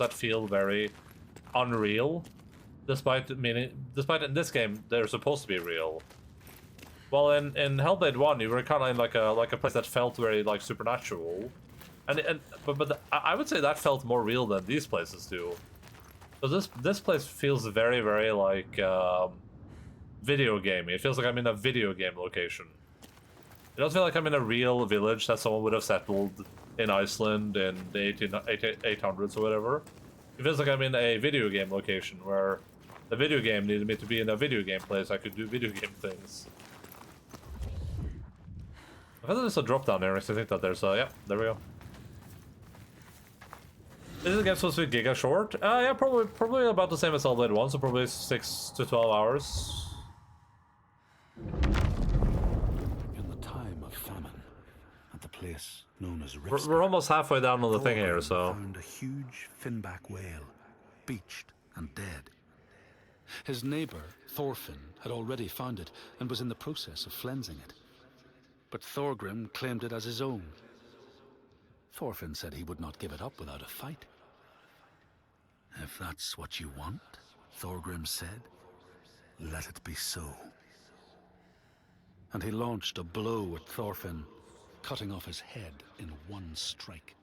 that feel very unreal, despite in this game they're supposed to be real. Well, in Hellblade 1, you were kind of in like a place that felt very like supernatural, but I would say that felt more real than these places do. So this place feels very like video gamey. It feels like I'm in a video game location. It doesn't feel like I'm in a real village that someone would have settled in Iceland in the 800s or whatever. It feels like I'm in a video game location where the video game needed me to be in a video game place I could do video game things. I thought there's a drop down there, so I think that there's a... yeah, there we go. Is the game supposed to be giga short? Yeah, probably about the same as Hellblade 1, so probably 6 to 12 hours. In the time of famine, at the place known as We're almost halfway down on the thing here, so... found a huge finback whale, beached and dead. His neighbor, Thorfinn, had already found it and was in the process of flensing it. But Thorgrim claimed it as his own. Thorfinn said he would not give it up without a fight. If that's what you want, Thorgrim said, let it be so. And he launched a blow at Thorfinn, cutting off his head in one strike.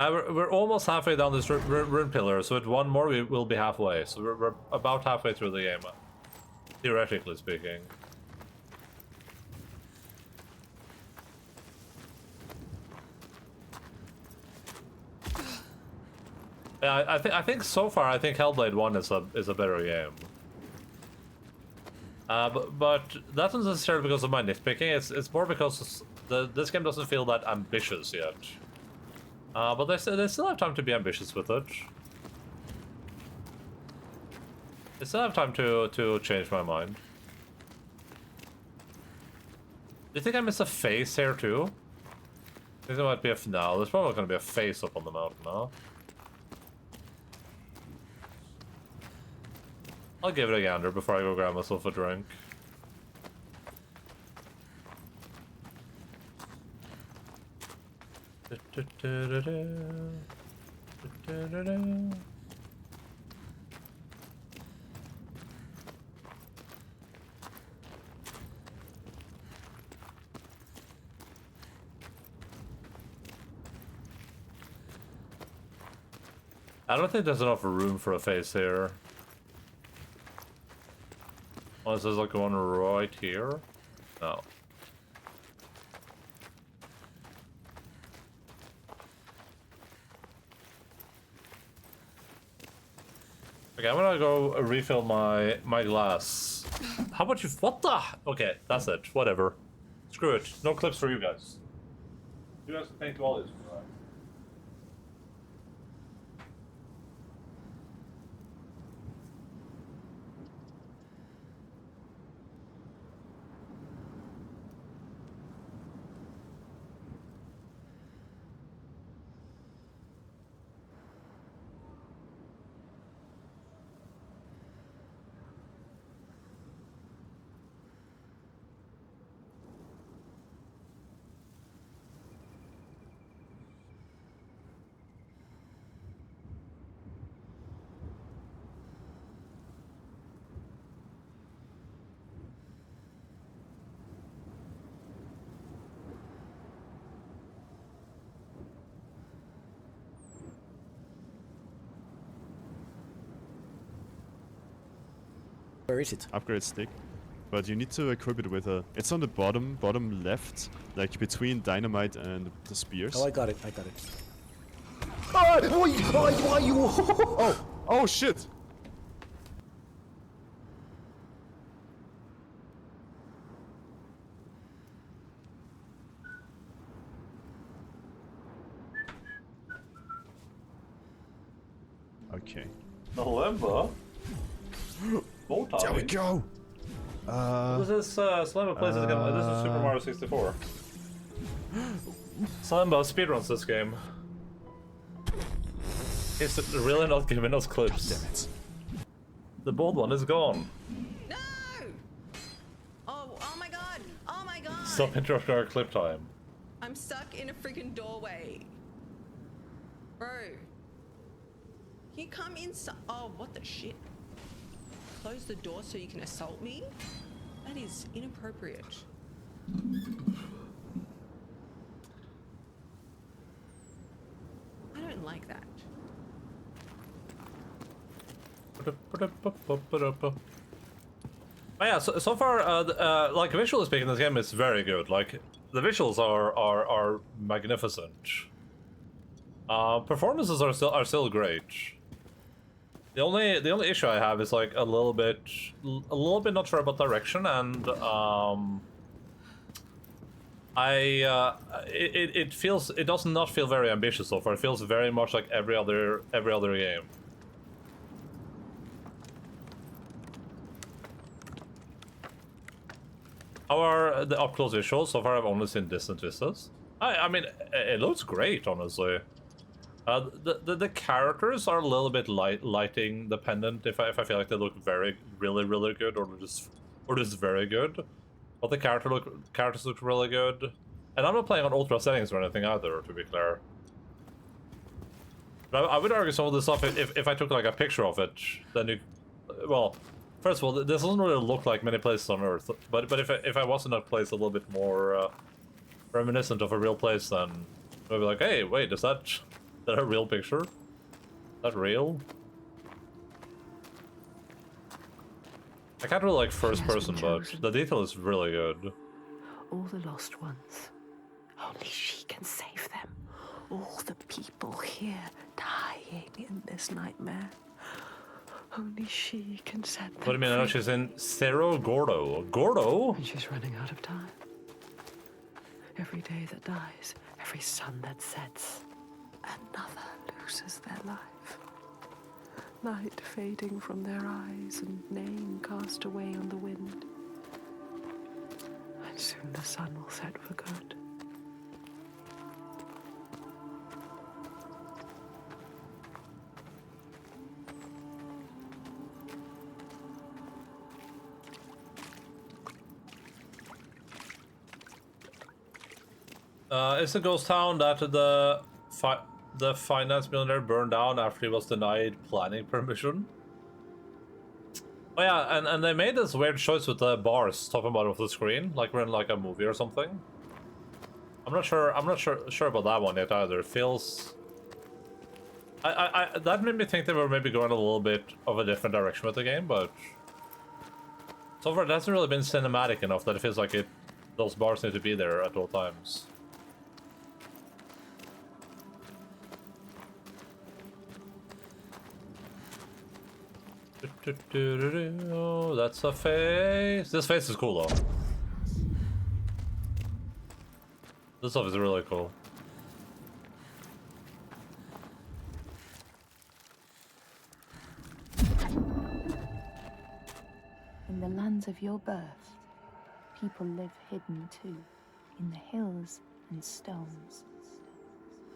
We're almost halfway down this rune pillar, so with one more we will be halfway. So we're about halfway through the game, theoretically speaking. Yeah, I think so far I think Hellblade 1 is a better game. But that's not necessarily because of my nitpicking. It's more because this game doesn't feel that ambitious yet. But they still have time to be ambitious with it. They still have time to change my mind. Do you think I missed a face here too? I think there might be a... no, there's probably going to be a face up on the mountain now. I'll give it a gander before I go grab myself a drink. I don't think there's enough room for a face here. Unless there's like one right here? No. Okay, I'm gonna go refill my glass. How about you? What the? Okay, that's it. Whatever. Screw it. No clips for you guys. You guys can think all this. Where is it? Upgrade stick. But you need to equip it with a... it's on the bottom left, like between dynamite and the spears. Oh, I got it. Oh, why you... Oh! Oh, shit! Okay. November? There we go! This is Slambo plays this again. This is Super Mario 64. Slambo speedruns this game. He's really not giving us clips. Damn it. The bold one is gone. No! Oh my god! Oh my god! Stop interrupting our clip time. I'm stuck in a freaking doorway. Bro. Can you come inside? Oh, what the shit? Close the door so you can assault me? That is inappropriate. I don't like that. Oh yeah, so far, like visually speaking, this game is very good. Like the visuals are magnificent. Performances are still great. The only issue I have is like a little bit not sure about direction, and it does not feel very ambitious so far. It feels very much like every other game. How are the up-close visuals? So far I've only seen distant vistas. I mean, it looks great, honestly. The characters are a little bit lighting dependent if I feel like they look really good or just very good. But the characters look really good. And I'm not playing on ultra settings or anything either, to be clear. But I would argue some of this stuff, if I took like a picture of it, then you... Well, first of all, this doesn't really look like many places on Earth. But if I was in that place a little bit more reminiscent of a real place, then I'd be like, hey, wait, is that a real picture? Is that real? I can't really like first person, but the detail is really good. All the lost ones. Only she can save them. All the people here dying in this nightmare. Only she can set them What do you mean? I know free. she's in Cerro Gordo. Gordo? And she's running out of time. Every day that dies, every sun that sets, another loses their life. Light fading from their eyes and name cast away on the wind. And soon the sun will set for good. It's a ghost town that the finance millionaire burned down after he was denied planning permission. Oh yeah, and they made this weird choice with the bars top and bottom of the screen, like we're in like a movie or something. I'm not sure about that one yet either. It feels... that made me think they were maybe going a little bit of a different direction with the game, but so far it hasn't really been cinematic enough that it feels like those bars need to be there at all times. That's a face. This face is cool though. This stuff is really cool. In the lands of your birth, people live hidden too, in the hills and stones.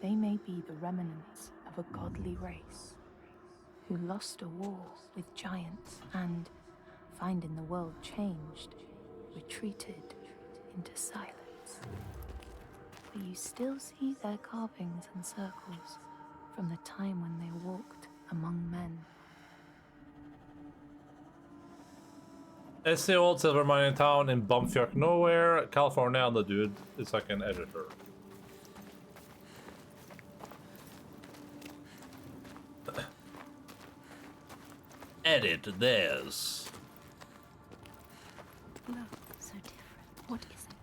They may be the remnants of a godly race who lost a war with giants and, finding the world changed, retreated into silence. But you still see their carvings and circles from the time when they walked among men. It's the old silver mining town in Bumfuck Nowhere, California, and the dude is like an editor. Edit this. Love, so different. What is it?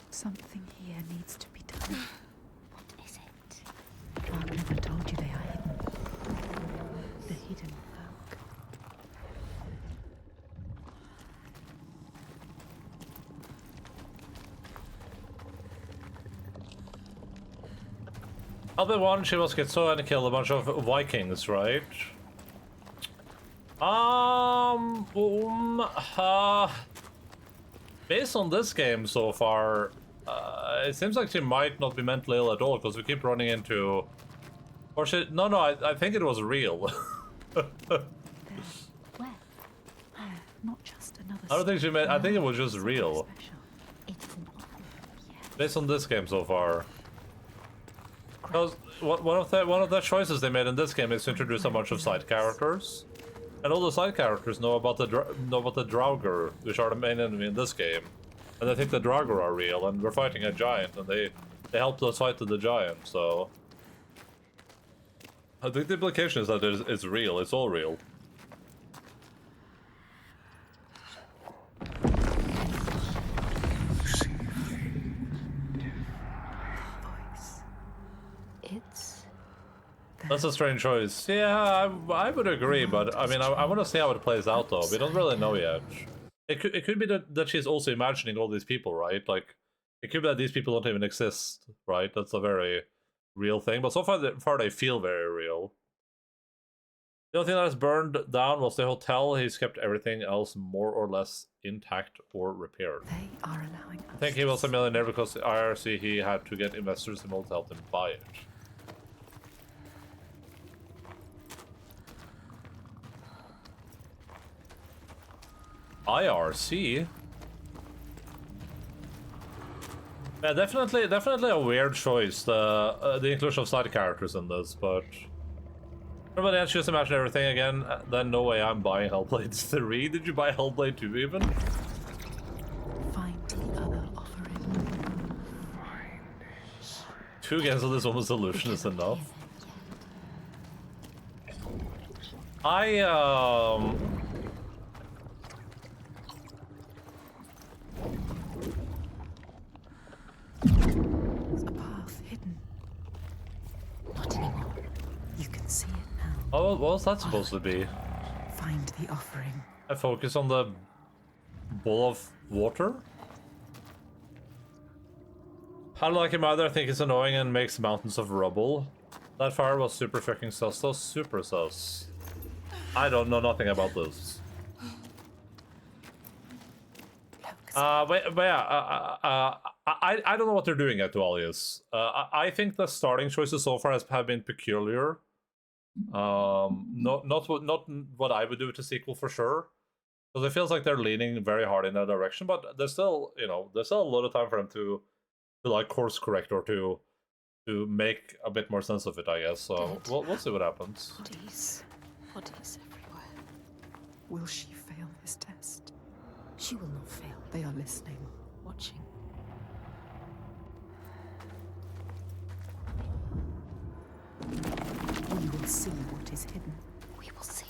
Something here needs to be done. What is it? Mark never told you they are hidden. The hidden folk. Hellblade 1, she was Schizo and killed a bunch of Vikings, right? Based on this game so far, it seems like she might not be mentally ill at all because we keep running into... Or she... No, I think it was real. There. Where? Not just another. I don't think she meant... I think it was just real. Special. It isn't often. Yes. Based on this game so far. Because one of the choices they made in this game is to introduce a bunch of side characters, and all the side characters know about the Draugr, which are the main enemy in this game, and they think the Draugr are real, and we're fighting a giant, and they helped us fight the giant. So I think the implication is that it's real. It's all real. Voice. It's That's a strange choice. Yeah, I would agree, but I mean, I want to see how it plays out, though. We don't really know yet. It could be that she's also imagining all these people, right? Like, it could be that these people don't even exist, right? That's a very real thing. But so far they feel very real. The only thing that has burned down was the hotel. He's kept everything else more or less intact or repaired. they are allowing us. I think he was a millionaire because the IRC he had to get investors involved to help them buy it. IRC? Yeah, definitely a weird choice, the inclusion of side characters in this, but... Everybody else just imagine everything again, then no way I'm buying Hellblade 3. Did you buy Hellblade 2 even? Find the other offering. 2 games of this one solution is enough. It's a path hidden. Not anymore. You can see it now. Oh, what was that supposed to be? Find the offering. I focus on the ball of water? I don't like him either. I think it's annoying and makes mountains of rubble. That fire was super fucking sus, though. Super sus. I don't know nothing about this. But yeah, I don't know what they're doing at Dualius. I think the starting choices so far have been peculiar. Not what I would do with a sequel for sure, because it feels like they're leaning very hard in that direction. But there's still, there's still a lot of time for them to like course correct or to make a bit more sense of it, I guess. So we'll see what happens. Bodies everywhere. Will she fail this test? She will not fail. They are listening. Watching. We will see what is hidden. We will see.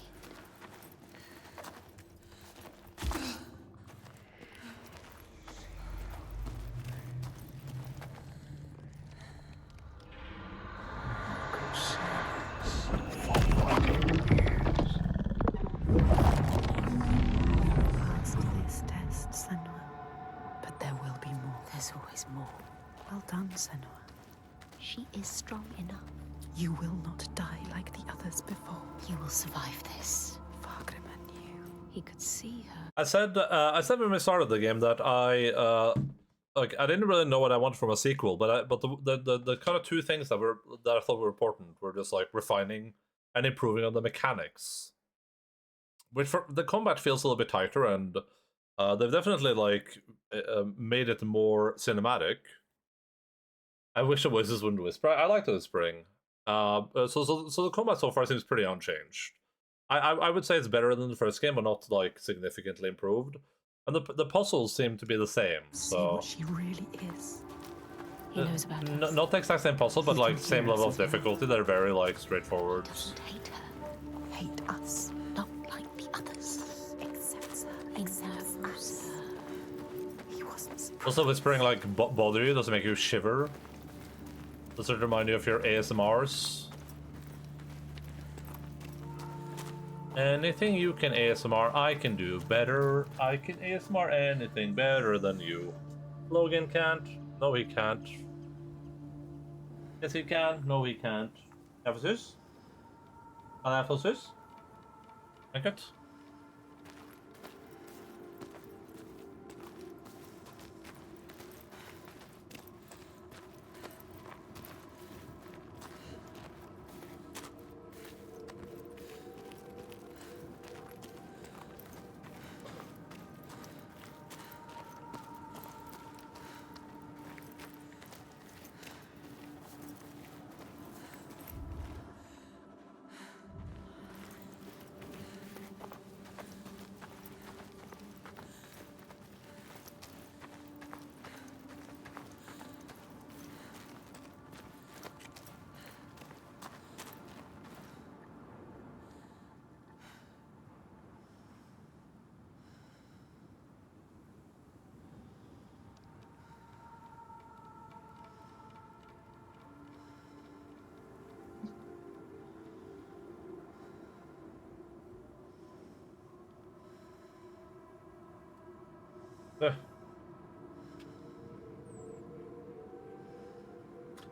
Passed this test, Senua. But there will be more. There's always more. Well done, Senua. She is strong enough. You will not die like the others before. You will survive this. Fargrimmar knew. He could see her. I said when we started the game that I didn't really know what I wanted from a sequel, but the kind of 2 things that I thought were important were just like refining and improving on the mechanics. Which for the combat feels a little bit tighter, and they've definitely like made it more cinematic. I wish the voices wouldn't whisper. I like the whispering. So the combat so far seems pretty unchanged. I would say it's better than the first game, but not like significantly improved. And the puzzles seem to be the same. See So what she really is. He knows about us. not the exact same puzzle, but He like can same hear us level of as well. difficulty. They're very like straightforward. Doesn't hate her. Hate us. Not like the others. Accepts her. He Accepts knows us. her. He wasn't surprised. Also, whispering like bother you? Does it make you shiver? Does it remind you of your ASMRs? Anything you can ASMR, I can do better. I can ASMR anything better than you. Logan can't. No, he can't. Yes, he can. No, he can't. Emphasis? An emphasis? Thank it.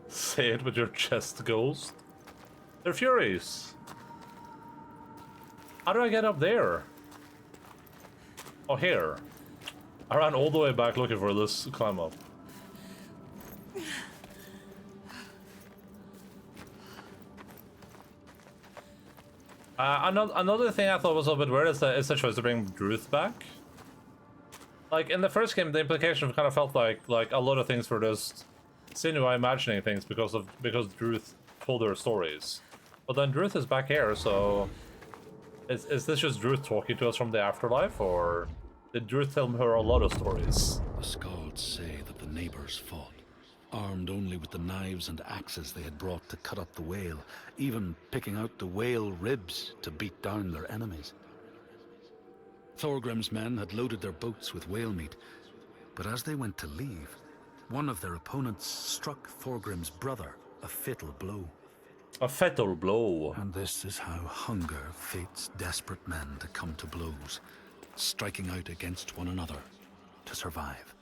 Say it with your chest, ghost. They're Furies. How do I get up there? Oh, here. I ran all the way back looking for this climb up. Another thing I thought was a little bit weird is the choice to bring Druth back. Like, in the first game, the implication kind of felt like a lot of things were just Senua imagining things because Druth told her stories. But then Druth is back here, so... Is this just Druth talking to us from the afterlife, or did Druth tell her a lot of stories? The Skalds say that the neighbors fought, armed only with the knives and axes they had brought to cut up the whale, even picking out the whale ribs to beat down their enemies. Thorgrim's men had loaded their boats with whale meat, but as they went to leave, one of their opponents struck Thorgrim's brother a fatal blow. A fatal blow. And this is how hunger fates desperate men to come to blows, striking out against one another to survive.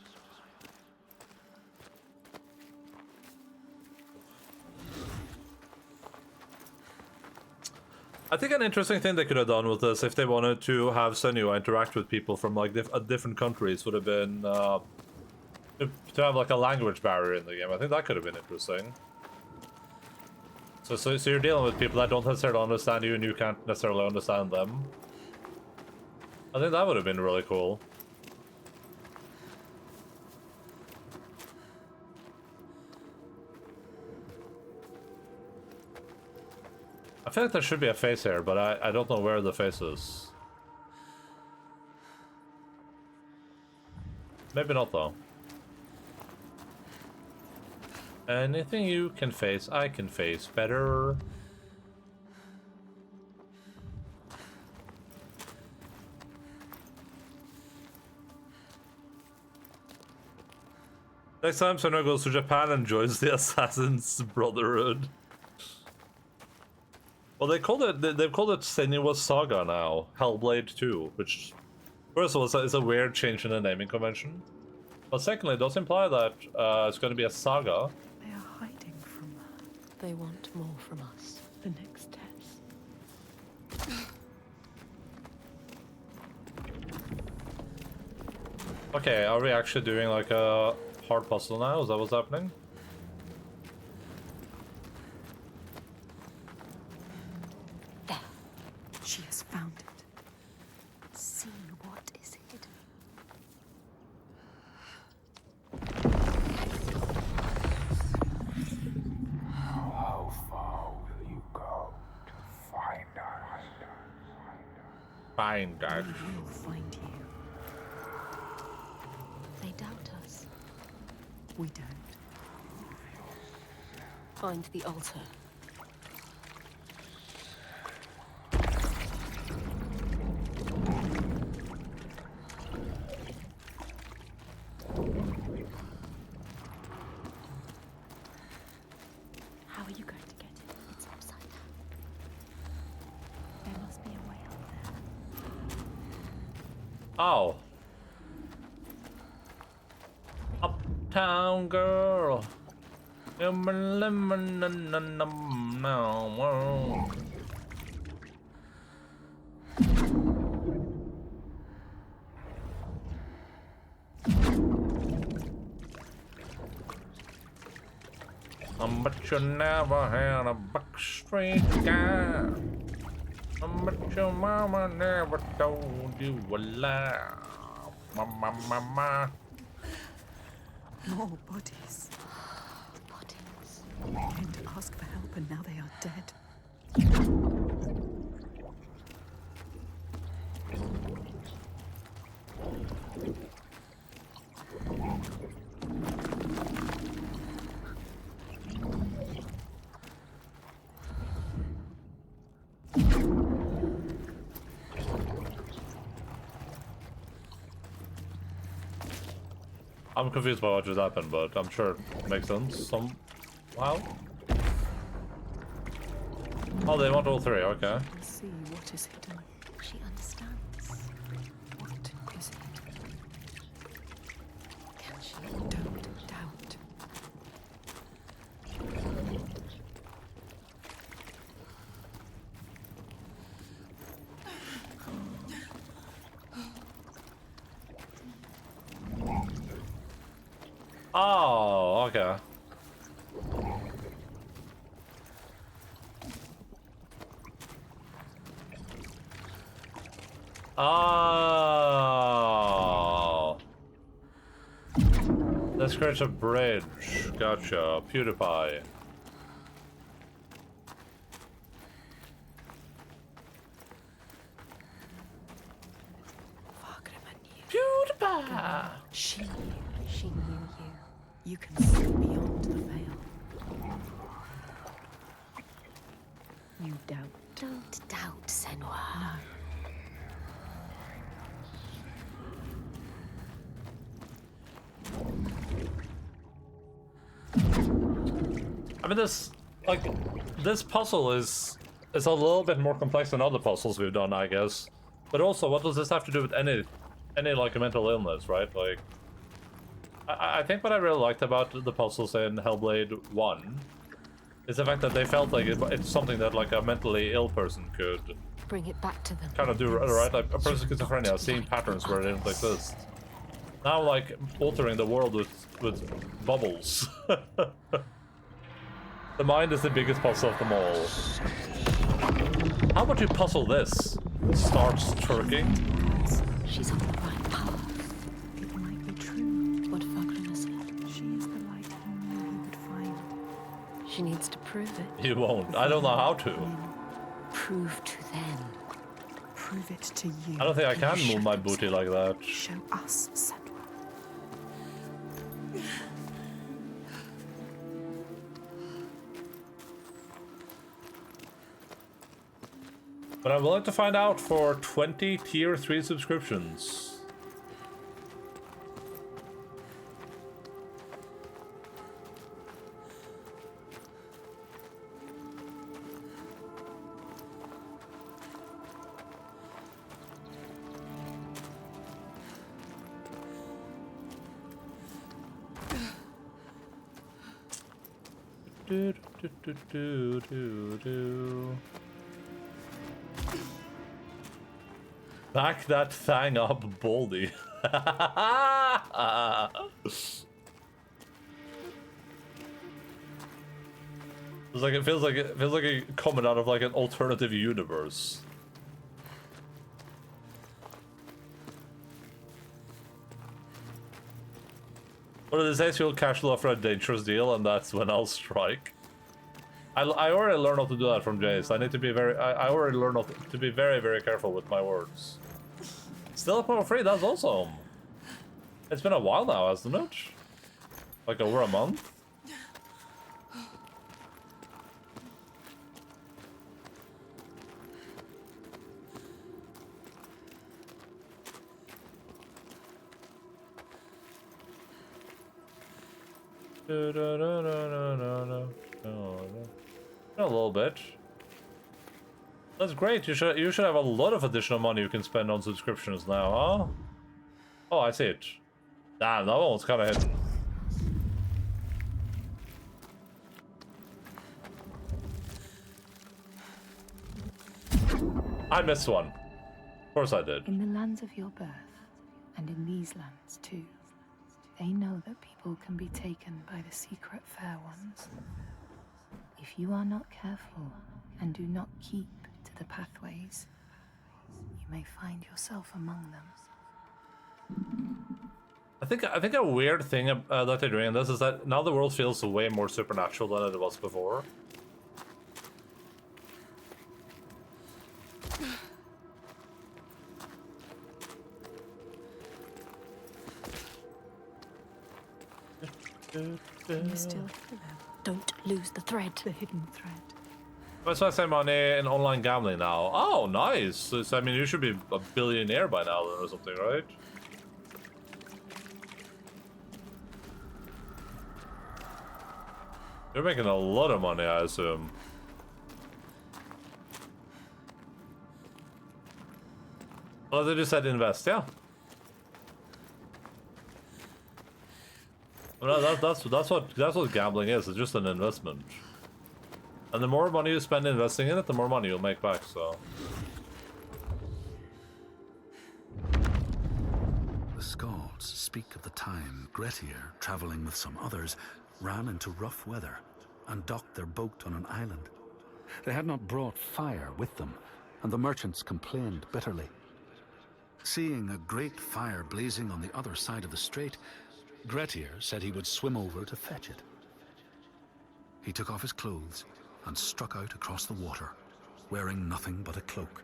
I think an interesting thing they could have done with this, if they wanted to have Senua interact with people from like different countries, would have been to have like a language barrier in the game. I think that could have been interesting. So you're dealing with people that don't necessarily understand you, and you can't necessarily understand them. I think that would have been really cool. I feel like there should be a face here, but I don't know where the face is. Maybe not, though. Anything you can face, I can face better. Next time Senua goes to Japan and joins the Assassin's Brotherhood. Well, they've called it Senua Saga now, Hellblade 2, which first of all is a weird change in the naming convention. But secondly, it does imply that it's going to be a saga. They are hiding from her. They want more from us. The next test. Okay, are we actually doing like a hard puzzle now? Is that what's happening? There. She has found it. See what is hidden. How far will you go to find us? Find us. We will find you. They doubt us. We don't. Find the altar. How are you going to get it? It's upside down. There must be a way up there. Oh. Uptown girl. But you never had a backstreet guy. But your mama never told you a lie. Mama. More bodies. Bodies. They came to ask for help and now they are dead. I'm confused by what just happened, but I'm sure it makes sense somehow. Oh, they want all three, okay. We'll see what is hidden. She understands. What is it? Oh, okay. Oh. Let's create a bridge. Gotcha. PewDiePie. PewDiePie! She knew you. You can see beyond the veil. You doubt. Don't doubt, Senua. I mean, this puzzle is a little bit more complex than other puzzles we've done, I guess. But also, what does this have to do with any like mental illness, right? Like, I think what I really liked about the puzzles in Hellblade 1 is the fact that they felt like it's something that like a mentally ill person could Bring it back to them. kind of do, right? Like a person with schizophrenia, seeing patterns where they don't exist. Now, like, altering the world with bubbles. The mind is the biggest puzzle of them all. How about you puzzle this? Starts twerking. She's on the right path. It might be true. What Fagrima said. She is the light he knew he would find. She needs to prove it. You won't. I don't know how to. Prove to them. Prove it to you. I don't think I can You move my show booty us. like that. Show us, Senua. But I'm willing to find out for 20 tier 3 subscriptions. Do, do, do, do, do, do. Back that thing up, Baldy. It feels like a coming out of like an alternative universe. What did it say? You'll cash flow for a dangerous deal, and that's when I'll strike. I already learned how to do that from Jace. I need to be I already learned how to be very, very careful with my words. Still up for free, that's awesome. It's been a while now, hasn't it? Like over a month? A little bit. That's great. You should have a lot of additional money you can spend on subscriptions now, huh? Oh, I see it. Damn, that one was kind of hidden. I missed one. Of course I did. In the lands of your birth, and in these lands too, they know that people can be taken by the secret fair ones. If you are not careful and do not keep to the pathways, you may find yourself among them. I think a weird thing that they're doing in this is that now the world feels way more supernatural than it was before. Can you still hear them? Don't lose the thread. The hidden thread. That's why I say money in online gambling now. Oh, nice. So, I mean, you should be a billionaire by now or something, right? You're making a lot of money, I assume. Well, they just said invest, yeah. Well, that's what gambling is. It's just an investment. And the more money you spend investing in it, the more money you'll make back, so. The scars speak of the time Grettir, traveling with some others, ran into rough weather and docked their boat on an island. They had not brought fire with them, and the merchants complained bitterly. Seeing a great fire blazing on the other side of the strait, Grettir said he would swim over to fetch it. He took off his clothes and struck out across the water, wearing nothing but a cloak.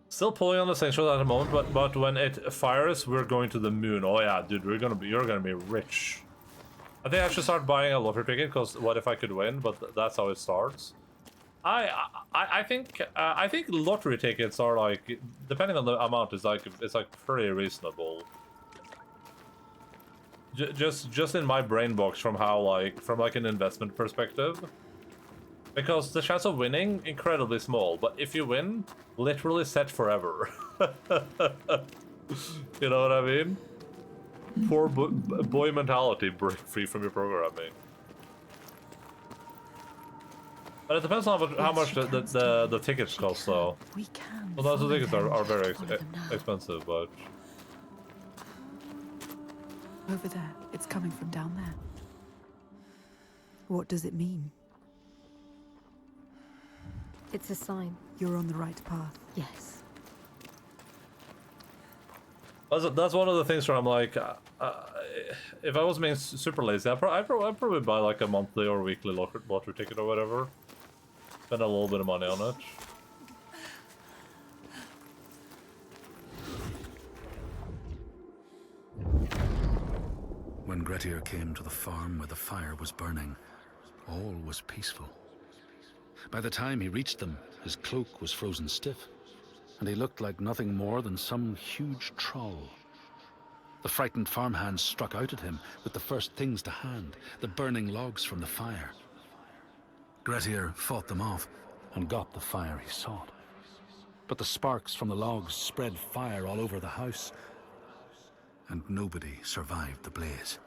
Still pulling on the same shot at the moment, but when it fires, we're going to the moon. Oh yeah, dude, you're gonna be rich. I think I should start buying a lottery ticket, because what if I could win? But that's how it starts. I think lottery tickets are like, depending on the amount, it's like pretty reasonable. Just in my brain box from how from an investment perspective, because the chance of winning incredibly small, but if you win, literally set forever. You know what I mean? Poor boy mentality, break free from your programming. But it depends on how much the tickets cost, though. Sometimes the tickets are very expensive, but... Over there. It's coming from down there. What does it mean? It's a sign. You're on the right path. Yes. That's one of the things where I'm like, if I was being super lazy, I'd probably buy like a monthly or weekly lottery ticket or whatever. Spend a little bit of money on it. When Grettir came to the farm where the fire was burning, all was peaceful. By the time he reached them, his cloak was frozen stiff, and he looked like nothing more than some huge troll. The frightened farmhands struck out at him with the first things to hand, the burning logs from the fire. Grettir fought them off and got the fire he sought. But the sparks from the logs spread fire all over the house, and nobody survived the blaze.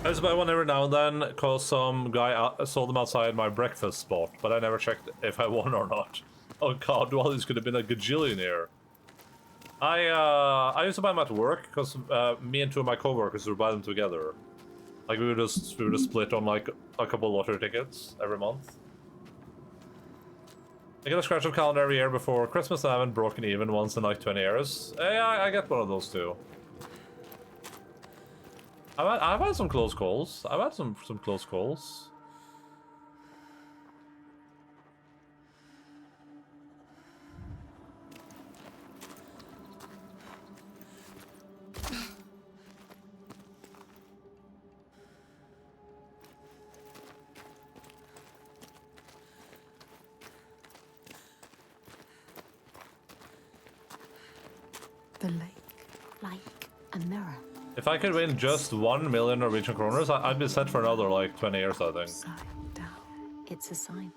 I used to buy one every now and then, because some guy sold them outside my breakfast spot, but I never checked if I won or not. Oh god, Wally's could have been a gajillionaire. I used to buy them at work, because me and two of my coworkers would buy them together. Like, we would just split on like a couple lottery tickets every month. I get a scratch of calendar every year before Christmas, and I haven't broken even once in like 20 years. Yeah, I get one of those too. I've had some close calls. I've had some close calls. The lake. Like a mirror. If I could win just 1 million Norwegian kroners, I'd be set for another like 20 years, I think. Upside down. It's a sign.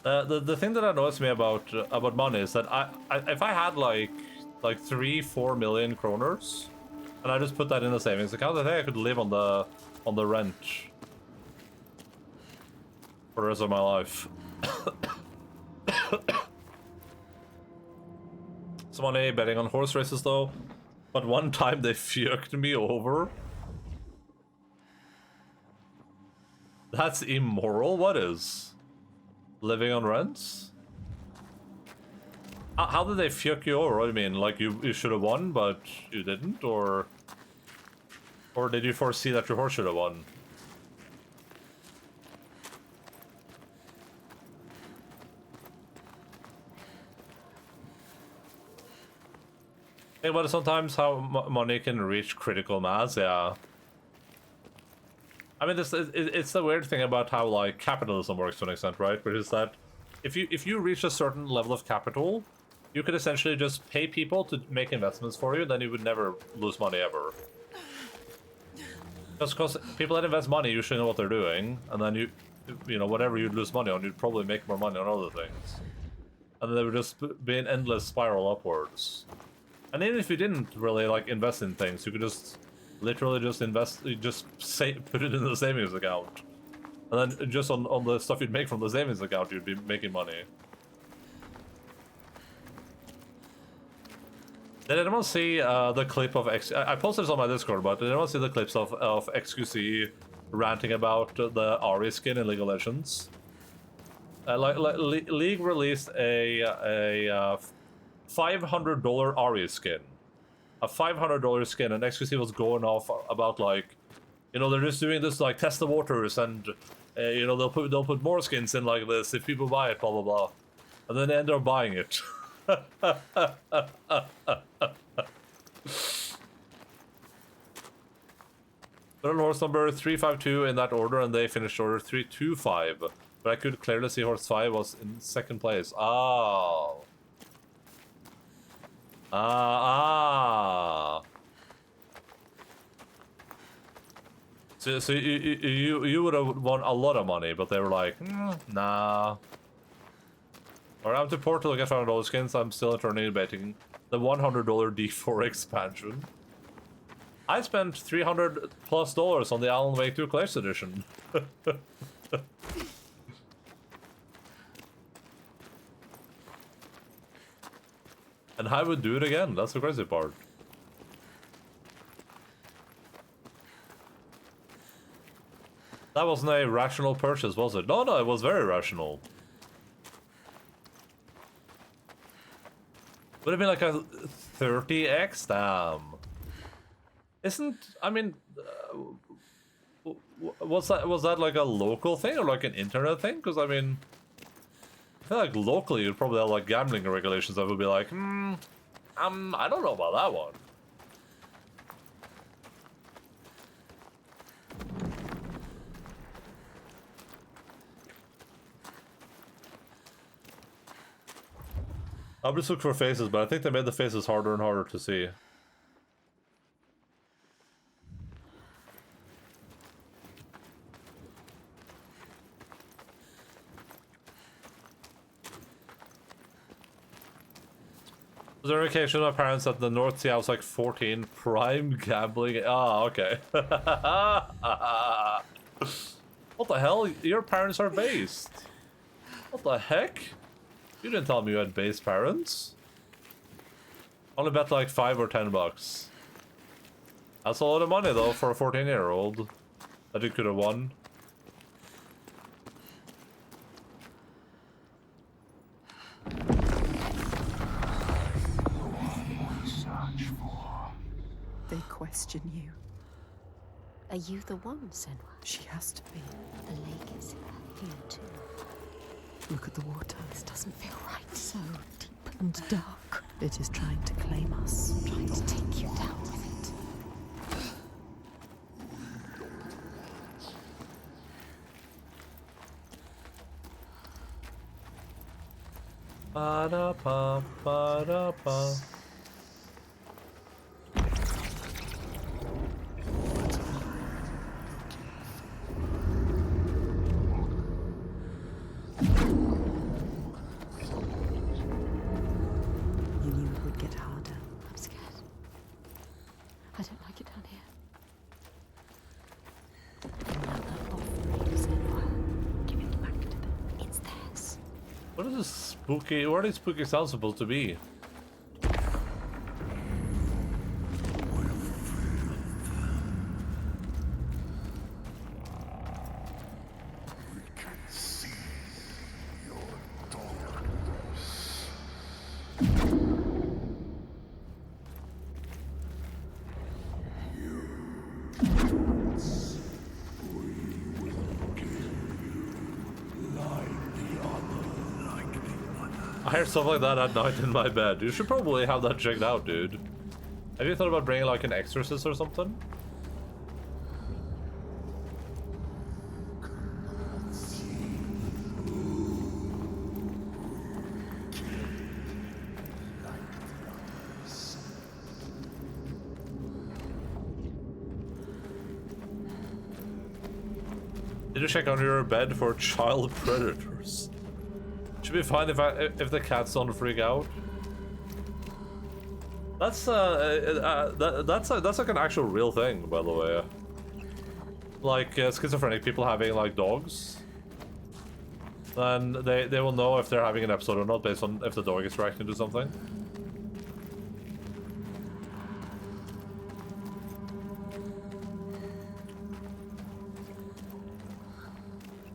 The thing that annoys me about money is that if I had like 3-4 million kroners, and I just put that in the savings account, I think I could live on the rent for the rest of my life. Somebody betting on horse races though, but one time they fucked me over. That's immoral. What is? Living on rents? How did they fuck you over? What do you mean? Like you should have won, but you didn't, or did you foresee that your horse should have won? But sometimes how money can reach critical mass, yeah. I mean, it's the weird thing about how like capitalism works to an extent, right? Which is that if you reach a certain level of capital, you could essentially just pay people to make investments for you, then you would never lose money ever. Just because people that invest money usually know what they're doing, and then you know, whatever you'd lose money on, you'd probably make more money on other things, and then there would just be an endless spiral upwards. And even if you didn't really like invest in things, you could just Literally just put it in the savings account. And then just on the stuff you'd make from the savings account, you'd be making money. Did anyone see the clip of I posted this on my Discord, but did anyone see the clips of XQC ranting about the Ari skin in League of Legends? League released a $500 Ari skin. A $500 skin, and XQC was going off about, like, you know, they're just doing this, like, test the waters, and you know, they'll put more skins in like this if people buy it, blah blah blah, and then they end up buying it. Put on horse number 352 in that order, and they finished order 325. But I could clearly see horse 5 was in second place. Oh. So you would have won a lot of money, but they were like, nah. Alright, I'm to Portal to get $500 skins. I'm still eternally debating the $100 D4 expansion. I spent $300+ on the Alan Wake 2 Collector's Edition. And I would do it again. That's the crazy part. That wasn't a rational purchase, was it? No, it was very rational. Would have been like a 30x? Damn. I mean, was that like a local thing or like an internet thing? Because I mean, I feel like locally you'd probably have like gambling regulations that would be like, I don't know about that one. I'll just look for faces, but I think they made the faces harder and harder to see. Was there an occasion my parents at the North Sea I was like 14, prime gambling? Ah, okay. What the hell? Your parents are based. What the heck? You didn't tell me you had base parents. Only bet like $5 or $10. That's a lot of money though for a 14-year-old that you could have won. They question you. Are you the one, Senua? She has to be. The lake is here too. Look at the water. This doesn't feel right. So deep and dark. It is trying to claim us. Trying to take you down with it. Ba-da-pa, ba-da-pa. You knew it would get harder. I'm scared. I don't like it down here. Another offering, Senua. Give it back to them. It's theirs. What is this spooky? What are these spooky sounds supposed to be? I hear stuff like that at night in my bed. You should probably have that checked out, dude. Have you thought about bringing like an exorcist or something? Did you check under your bed for child predators? Should be fine if the cats don't freak out. That's that's like an actual real thing, by the way. Like schizophrenic people having like dogs, then they will know if they're having an episode or not based on if the dog is reacting to something.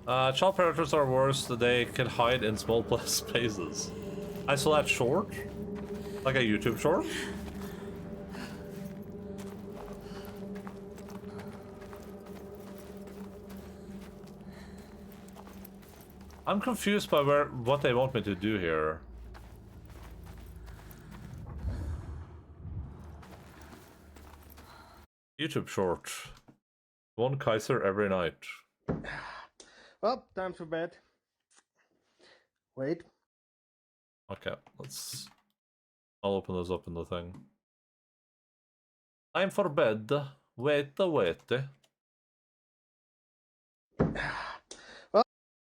Child predators are worse. They can hide in small spaces. I saw that short, like a YouTube short. I'm confused by what they want me to do here. YouTube short. One Kaiser every night. Well, time for bed. Wait. Okay, I'll open this up in the thing. Time for bed. Wait.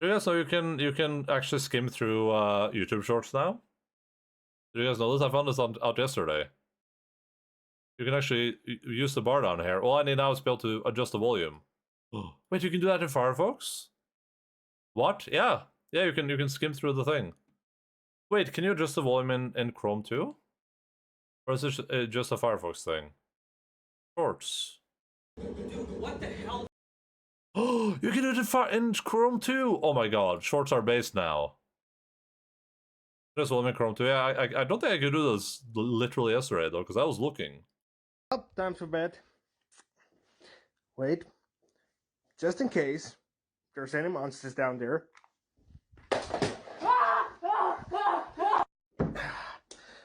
Do you guys know you can actually skim through YouTube Shorts now? Do you guys know this? I found this out yesterday. You can actually use the bar down here. All I need now is to be able to adjust the volume. Wait, you can do that in Firefox? What? Yeah, you can skim through the thing. Wait, can you adjust the volume in Chrome too? Or is it just a Firefox thing? Shorts. Dude, what the hell? Oh, you can do it in Chrome too! Oh my god, shorts are based now. Just volume in Chrome too. Yeah, I don't think I could do this literally yesterday though, because I was looking. Well, time for bed. Wait. Just in case there's any monsters down there.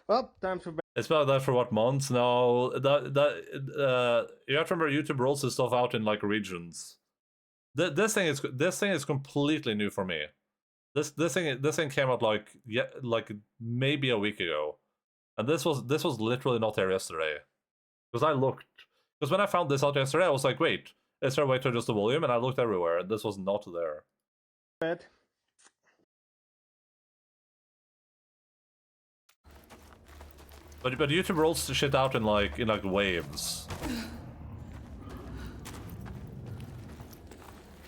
Well, time for bed. It's about that for what months? No, you have to remember YouTube rolls this stuff out in like regions. This thing is completely new for me. This thing came out like maybe a week ago, and this was literally not there yesterday. Because when I found this out yesterday, I was like, wait, is there a way to adjust the volume? And I looked everywhere, and this was not there. Bed. But YouTube rolls shit out in like waves.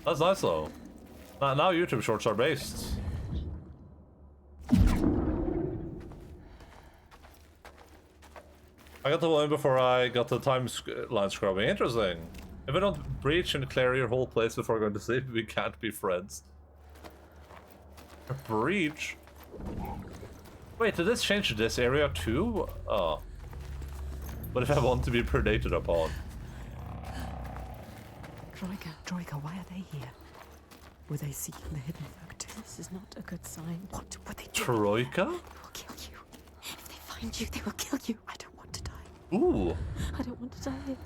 That's nice though. Now YouTube shorts are based. I got the volume before I got the timeline scrubbing. Interesting. If I don't breach and clear your whole place before going to sleep, we can't be friends. Breach? Wait, did this change this area too? Oh. What if I want to be predated upon? Troika, why are they here? Were they seeking the hidden folk too? This is not a good sign. What would they do? Troika? They will kill you. If they find you, they will kill you. I don't want to die. Ooh. I don't want to die here.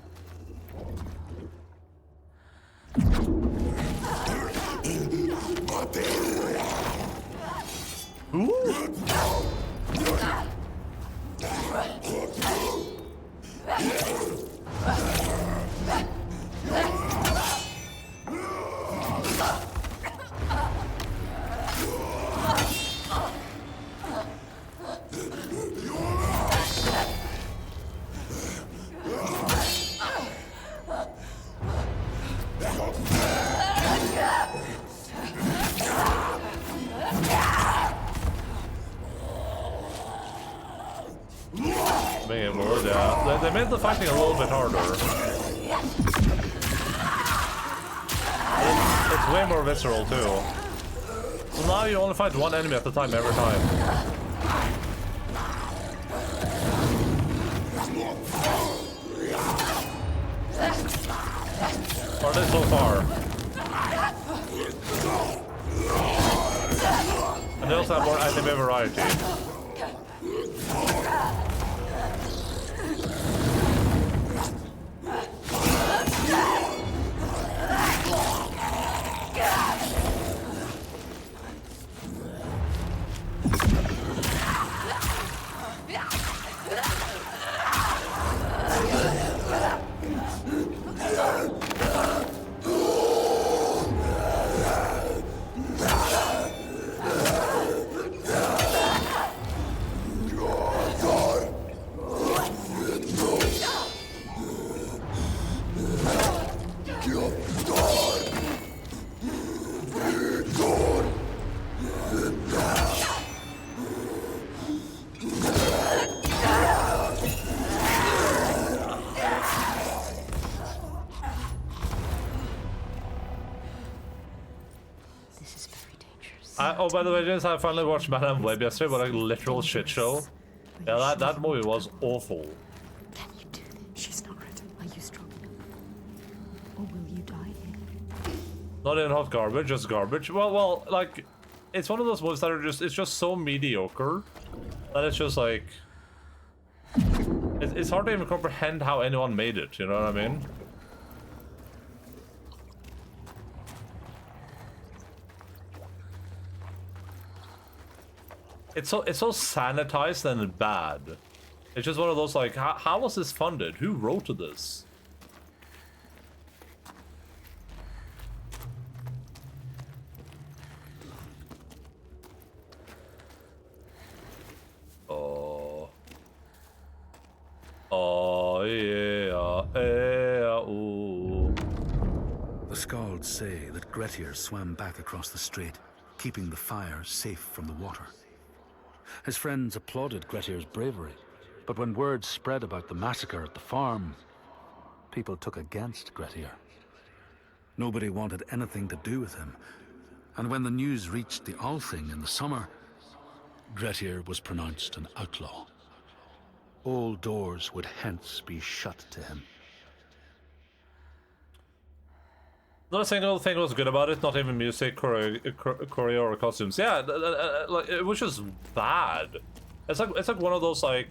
Being bored, yeah. They made the fighting a little bit harder. It's way more visceral too. So now you only fight one enemy at a time every time. Or at least so far. And they also have more enemy variety. Oh, by the way, James, I finally watched Madame Web yesterday. What a literal shit show. Yeah, that movie was awful. Can you do this? She's not ready. Are you strong enough? Or will you die here? Not in hot garbage, just garbage. Well, like, it's one of those movies that are it's just so mediocre that it's just like, it's hard to even comprehend how anyone made it. You know what I mean? It's so sanitized and bad. It's just one of those like, how was this funded? Who wrote this? Oh yeah, yeah, ooh. The Skalds say that Grettir swam back across the strait, keeping the fire safe from the water. His friends applauded Grettir's bravery, but when word spread about the massacre at the farm, people took against Grettir. Nobody wanted anything to do with him, and when the news reached the Althing in the summer, Grettir was pronounced an outlaw. All doors would hence be shut to him. Not a single thing was good about it, not even music, choreo, or costumes. Yeah, like, it was just bad. It's like one of those, like,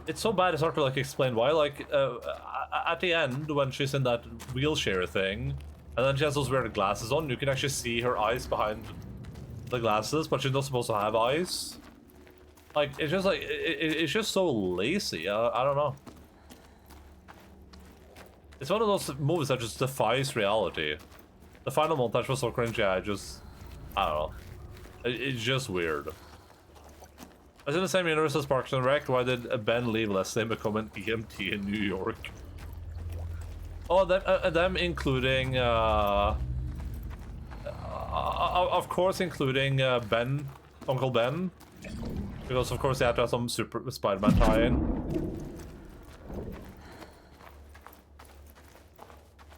it's so bad it's hard to like explain why. Like at the end when she's in that wheelchair thing, and then she has those weird glasses on, you can actually see her eyes behind the glasses, but she's not supposed to have eyes. Like, it's just like, it's just so lazy. I don't know. It's one of those movies that just defies reality. The final montage was so cringy, I don't know. It's just weird. It's in the same universe as Parks and Rec. Why did Ben leave Leslie and become an EMT in New York? Oh, them including, of course including Ben, Uncle Ben. Because of course they had to have some Super Spider-Man tie-in.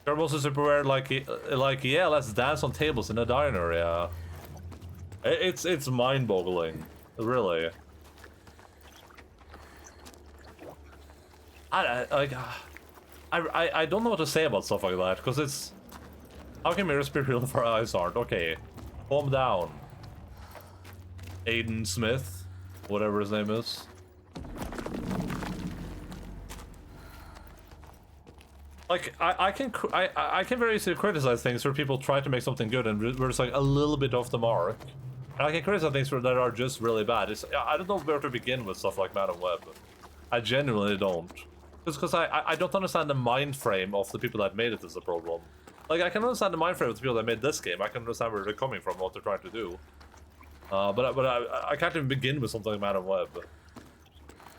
They're also super weird, like, yeah, let's dance on tables in a diner, yeah. It's mind-boggling, really. I don't know what to say about stuff like that, because it's... How can mirrors be real if our eyes aren't? Okay, calm down. Aiden Smith, whatever his name is. Like, I can very easily criticize things where people try to make something good and we're just like a little bit off the mark. And I can criticize things that are just really bad. I don't know where to begin with stuff like Madame Web. I genuinely don't. Just because I don't understand the mind frame of the people that made it is the problem. Like, I can understand the mind frame of the people that made this game. I can understand where they're coming from, what they're trying to do. But I can't even begin with something like Madame Web.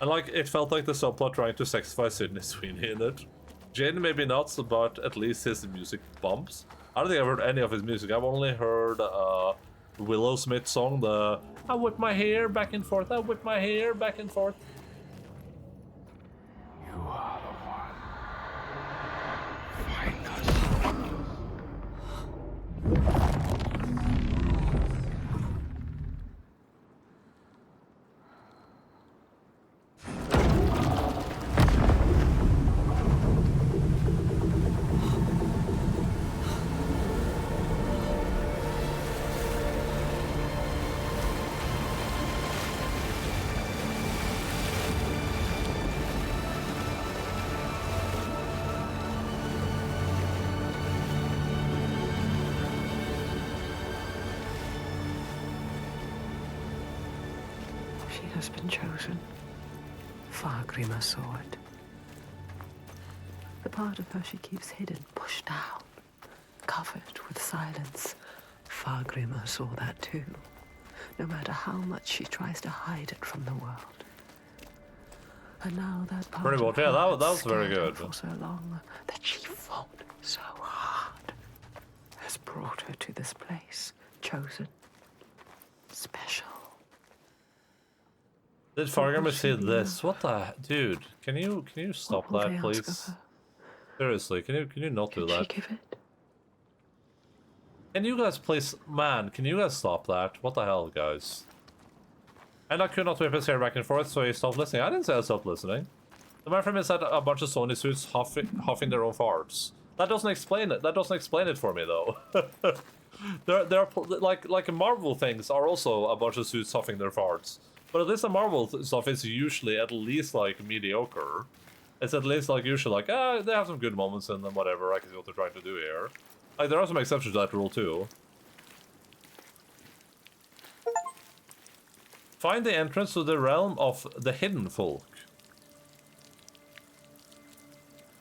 And like, it felt like the subplot trying to sexify Sydney Sweeney in it. Jane maybe not, but at least his music bumps. I don't think I've heard any of his music. I've only heard Willow Smith's song, the I whip my hair back and forth, I whip my hair back and forth. You are the one. Find us. She has been chosen. Fargrim saw it. The part of her she keeps hidden, pushed down, covered with silence. Fargrim saw that too, no matter how much she tries to hide it from the world. And now that part Pretty much, of yeah, her that was very scared her good. for so long that she fought so hard has brought her to this place, chosen, special. Did Fargrim see this? What the dude? Can you stop What will that, they ask please? of her? Seriously, can you not do Can she that? give it? Can you guys please... Man, can you guys stop that? What the hell, guys? And I could not whip his hair back and forth, so he stopped listening. I didn't say I stopped listening. The matter from is that a bunch of Sony suits huffing their own farts. That doesn't explain it. That doesn't explain it for me, though. there are like Marvel things are also a bunch of suits huffing their farts. But at least the Marvel stuff is usually at least like mediocre. It's at least like usually like, they have some good moments in them, whatever. I can see what they're trying to do here. Like there are some exceptions to that rule too. Find the entrance to the realm of the hidden folk.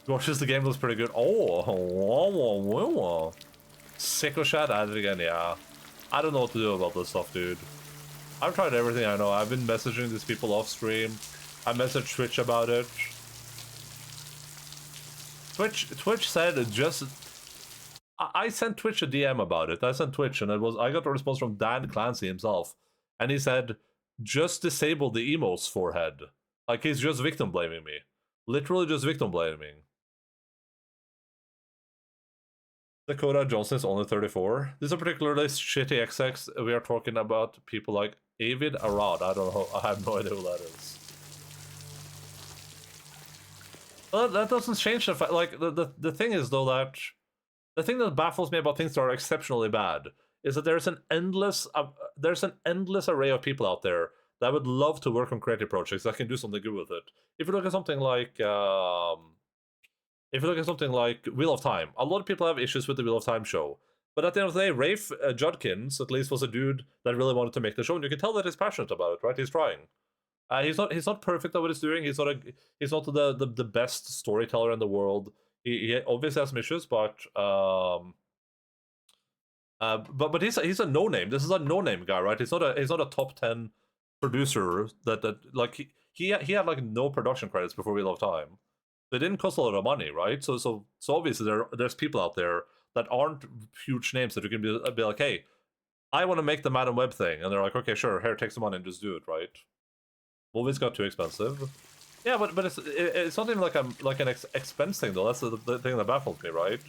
Watches the game looks pretty good. Oh, Sicko chat at it again, yeah. I don't know what to do about this stuff, dude. I've tried everything I know. I've been messaging these people off stream. I messaged Twitch about it. Twitch said just... I sent Twitch a DM about it. I sent Twitch and I got a response from Dan Clancy himself. And he said, just disable the emo's forehead. Like he's just victim blaming me. Literally just victim blaming. Dakota Johnson is only 34. These are particularly shitty XX. We are talking about people like Avid Arad. I don't know. I have no idea who that is. Well, that doesn't change the fact. Like the thing is though that the thing that baffles me about things that are exceptionally bad is that there's an endless array of people out there that would love to work on creative projects that can do something good with it. If you look at something like Wheel of Time, a lot of people have issues with the Wheel of Time show. But at the end of the day, Rafe Judkins at least was a dude that really wanted to make the show, and you can tell that he's passionate about it, right? He's trying. He's not perfect at what he's doing. He's not the best storyteller in the world. He obviously has some issues, but he's a no-name. This is a no-name guy, right? He's not a top 10 producer that like he had like no production credits before Wheel of Time. They didn't cost a lot of money, right? So obviously there's people out there that aren't huge names that you can be like, hey, I want to make the Madam Web thing, and they're like, okay, sure, here, take some money and just do it, right? Movies got too expensive. Yeah, but it's not even like an expense thing though. That's the thing that baffles me, right?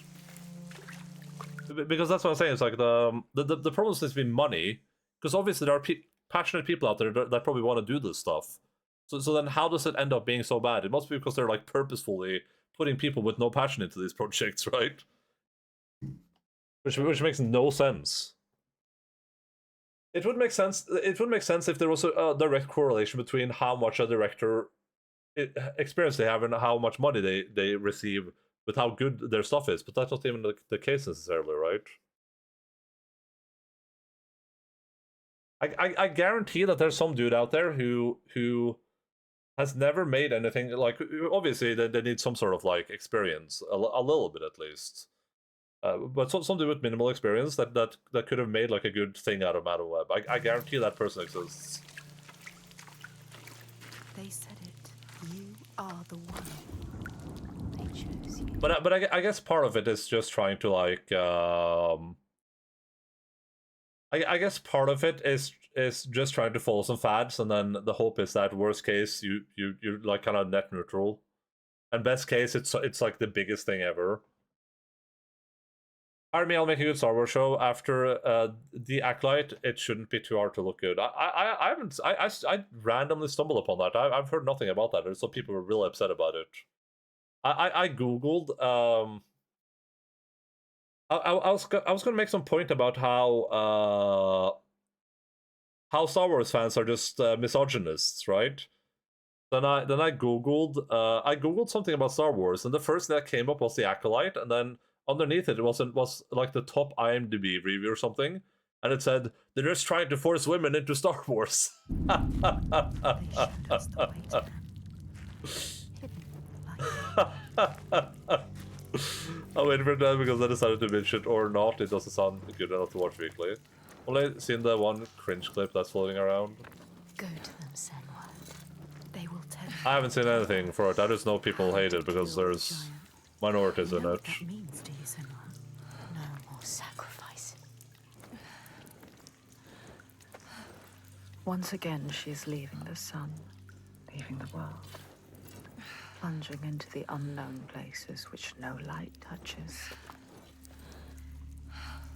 Because that's what I'm saying. It's like the problem has been money, because obviously there are passionate people out there that probably want to do this stuff. So then how does it end up being so bad? It must be because they're like purposefully putting people with no passion into these projects, right? Which makes no sense. It would make sense. It would make sense if there was a direct correlation between how much a director experience they have and how much money they receive with how good their stuff is. But that's not even the case necessarily, right? I guarantee that there's some dude out there who has never made anything. Like, obviously they need some sort of like experience, a little bit at least. But some dude with minimal experience that could have made like a good thing out of Madam Web. I guarantee that person exists. They said it. You are the one. They chose you. But I guess part of it is just trying to like I guess part of it is just trying to follow some fads, and then the hope is that worst case you're like kind of net neutral, and best case it's like the biggest thing ever. Army, I'll make a good Star Wars show after the Acolyte. It shouldn't be too hard to look good. I randomly stumbled upon that. I've heard nothing about that. There's some people who were really upset about it. I googled. I was gonna make some point about how Star Wars fans are just misogynists, right? Then I googled something about Star Wars, and the first thing that came up was the Acolyte, and then underneath it was like the top IMDb review or something, and it said they're just trying to force women into Star Wars. I'm waiting for that because I decided to mention it or not. It doesn't sound good enough to watch weekly. Only seen the one cringe clip that's floating around. Go to them, Senua. They will tell you. I haven't seen anything for it. I just know people hate it because there's minorities in it. What that means to you, Senua? No more sacrifice. Once again, she is leaving the sun, leaving the world, plunging into the unknown places which no light touches.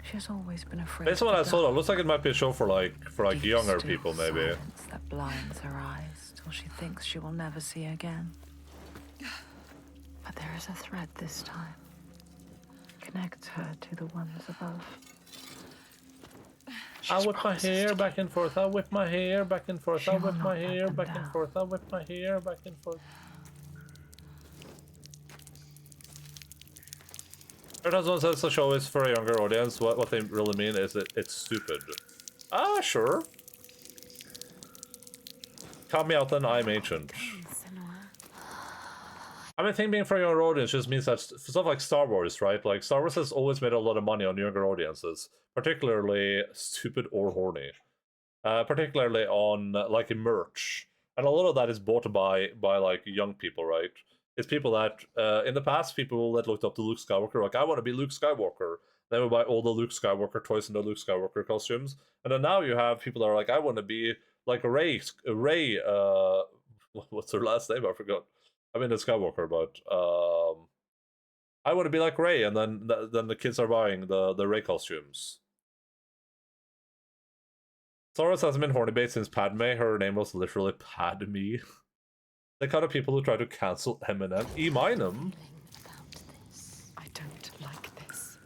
She's always been afraid. Based on what I saw, it looks like it might be a show for like younger people, maybe. Silence that blinds her eyes till she thinks she will never see again. But there is a thread this time. Connects her to the ones above. I'll whip my hair back and forth. I'll whip my hair back and forth. I'll whip my hair back and forth. I'll whip my hair back and forth. Every time someone says the show is for a younger audience, what they really mean is it's stupid. Ah, sure. Count me out then, I'm ancient. I mean, I think being for a younger audience just means that stuff like Star Wars, right? Like, Star Wars has always made a lot of money on younger audiences. Particularly stupid or horny. Particularly on, like, merch. And a lot of that is bought by like, young people, right? It's people that, in the past, people that looked up to Luke Skywalker, like, I want to be Luke Skywalker. They would buy all the Luke Skywalker toys and the Luke Skywalker costumes. And then now you have people that are like, I want to be, like, Rey, what's her last name? I forgot. I mean, it's Skywalker, but I want to be like Rey, and then the kids are buying the Rey costumes. Star Wars hasn't been horny bait since Padme. Her name was literally Padme. The kind of people who try to cancel Eminem. E-mine I don't like this.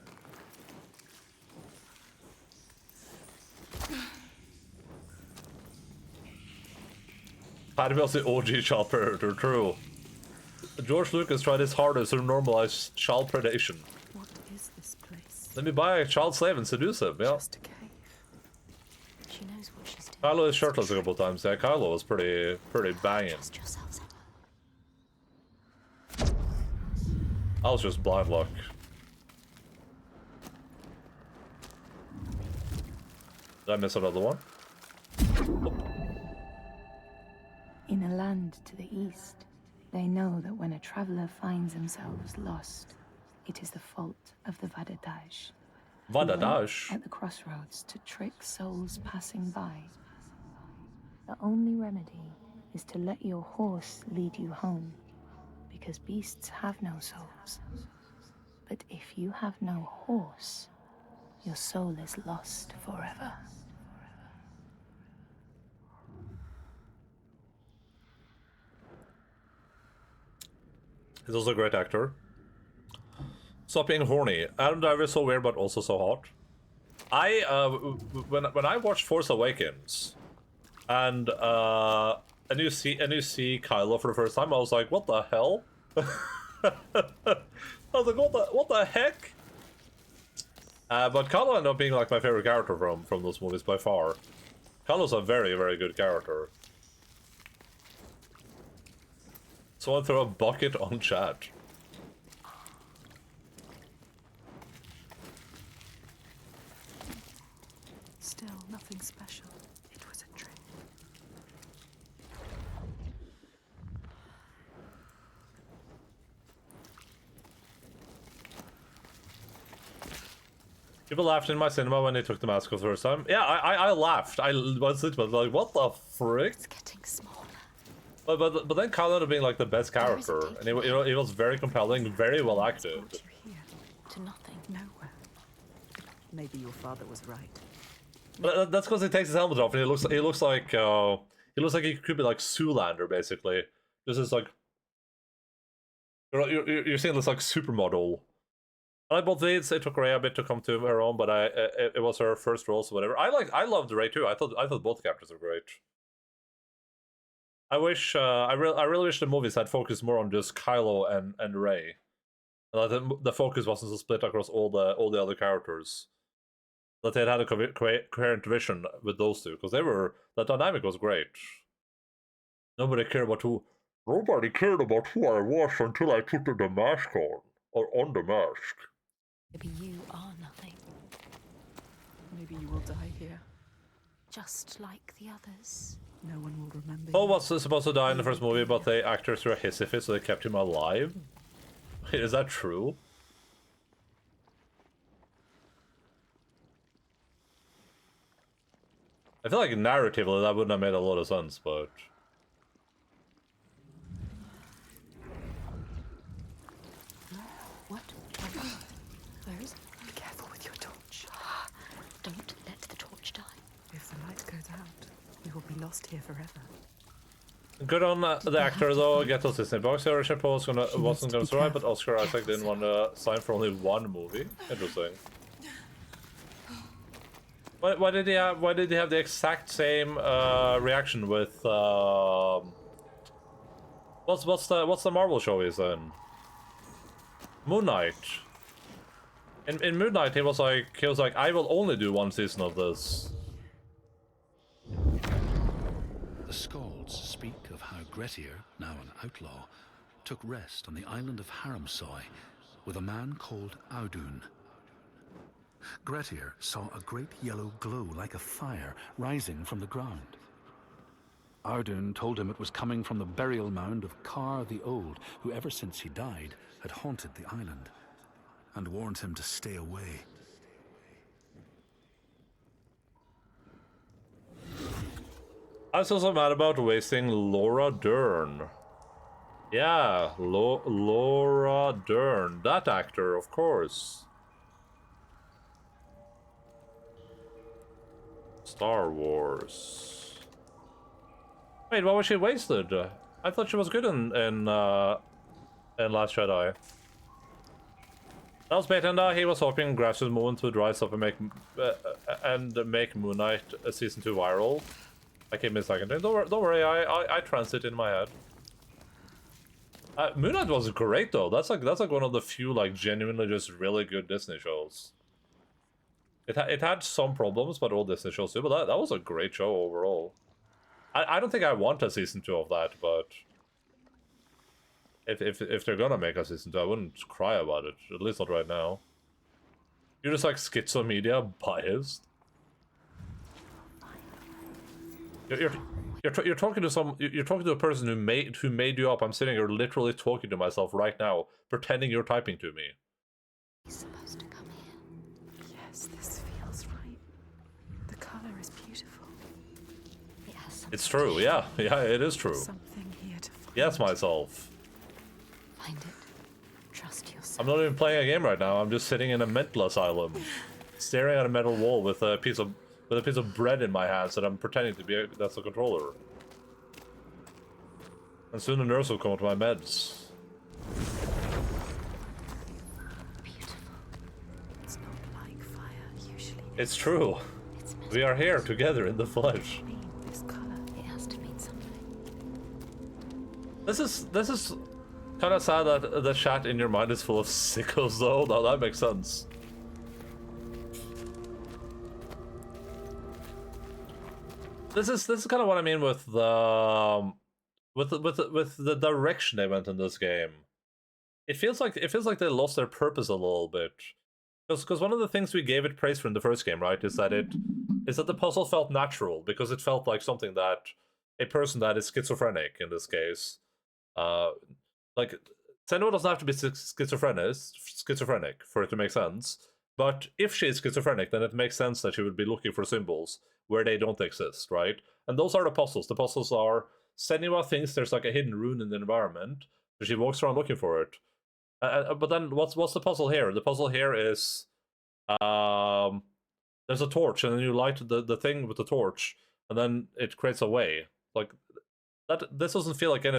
Padme was the OG child predator, true. George Lucas tried his hardest to normalize child predation. What is this place? Let me buy a child slave and seduce him, yeah. Just a cave. She knows what she's doing. Kylo is shirtless a couple times, yeah. Kylo was pretty banging. Trust yourselves, I was just blind luck. Did I miss another one? In a land to the east, they know that when a traveler finds themselves lost, it is the fault of the Vadadash. Vadadash? At the crossroads to trick souls passing by. The only remedy is to let your horse lead you home, because beasts have no souls. But if you have no horse, your soul is lost forever. He's also a great actor. Stop being horny. Adam Driver is so weird, but also so hot. When I watched Force Awakens, and you see Kylo for the first time, I was like, what the hell? I was like, what the heck? But Kylo ended up being like my favorite character from those movies by far. Kylo's a very, very good character. Someone throw a bucket on chat. Still nothing special. It was a trick. People laughed in my cinema when they took the mask off the first time. Yeah, I laughed. I was like, what the frick? It's getting smaller. But then Kylo ended up being like the best character, and he was very compelling, very well acted. To nothing. Nowhere. Maybe your father was right. But that's because he takes his helmet off, and he looks like he could be like Zoolander basically. This is like you're seeing this like supermodel. I like both leads. It took Rey a bit to come to her own, but it was her first role, so whatever. I loved Rey too. I thought both characters were great. I wish I really wish the movies had focused more on just Kylo and Rey. That the focus wasn't so split across all the other characters. That they had a coherent vision with those two, because the dynamic was great. Nobody cared about who I was until I put the mask on the mask. Maybe you are nothing. Maybe you will die here. Just like the others. No one will remember Paul you. was supposed to die in the first movie, but the actor threw a hissy fit, so they kept him alive. Wait, is that true? I feel like narratively that wouldn't have made a lot of sense, but... What? Where is it? Be careful with your torch. lost here forever. Good on the actor though. Get those Disney box. The original post wasn't gonna survive, but Oscar Isaac didn't want to sign for only one movie. Interesting. Why did he have the exact same reaction with what's the Marvel show he's in? Moon Knight. In Moon Knight he was like I will only do one season of this. The Scalds speak of how Grettir, now an outlaw, took rest on the island of Haramsoy with a man called Audun. Grettir saw a great yellow glow like a fire rising from the ground. Audun told him it was coming from the burial mound of Kar the Old, who ever since he died had haunted the island, and warned him to stay away. I was also mad about wasting Laura Dern. Yeah, Laura Dern. That actor, of course. Star Wars. Wait, why was she wasted? I thought she was good in Last Jedi. That was Betenda. He was hoping Grass's movement would rise up and make Moon Knight season 2 viral. I came in second. Don't worry, I transit in my head. Moon Knight was great though. That's like one of the few like genuinely just really good Disney shows. It had some problems, but all Disney shows do. But that was a great show overall. I don't think I want a season 2 of that, but if they're gonna make a season 2, I wouldn't cry about it. At least not right now. You're just like schizomedia biased. You're talking to a person who made you up. I'm sitting here literally talking to myself right now, pretending you're typing to me. He's supposed to come here. Yes, this feels right. The color is beautiful. It has something It's true, yeah, it is true. Something here to find. Yes, myself. Find it. Trust yourself. I'm not even playing a game right now. I'm just sitting in a mental asylum, staring at a metal wall with a piece of bread in my hands that I'm pretending to be that's the controller. And soon the nurse will come to my meds. Beautiful. It's not like fire usually. It's true. We are here together in the flesh. This color. It has to mean something. This is kind of sad that the chat in your mind is full of sickos though. Now that makes sense. This is kind of what I mean with the direction they went in this game. It feels like they lost their purpose a little bit. Because one of the things we gave it praise for in the first game, right, is that the puzzle felt natural because it felt like something that a person that is schizophrenic in this case, like Senua doesn't have to be schizophrenic for it to make sense. But if she is schizophrenic, then it makes sense that she would be looking for symbols where they don't exist, right? And those are the puzzles. The puzzles are Senua thinks there's like a hidden rune in the environment, so she walks around looking for it. But then what's the puzzle here? The puzzle here is there's a torch, and then you light the thing with the torch, and then it creates a way. Like that. This doesn't feel like anything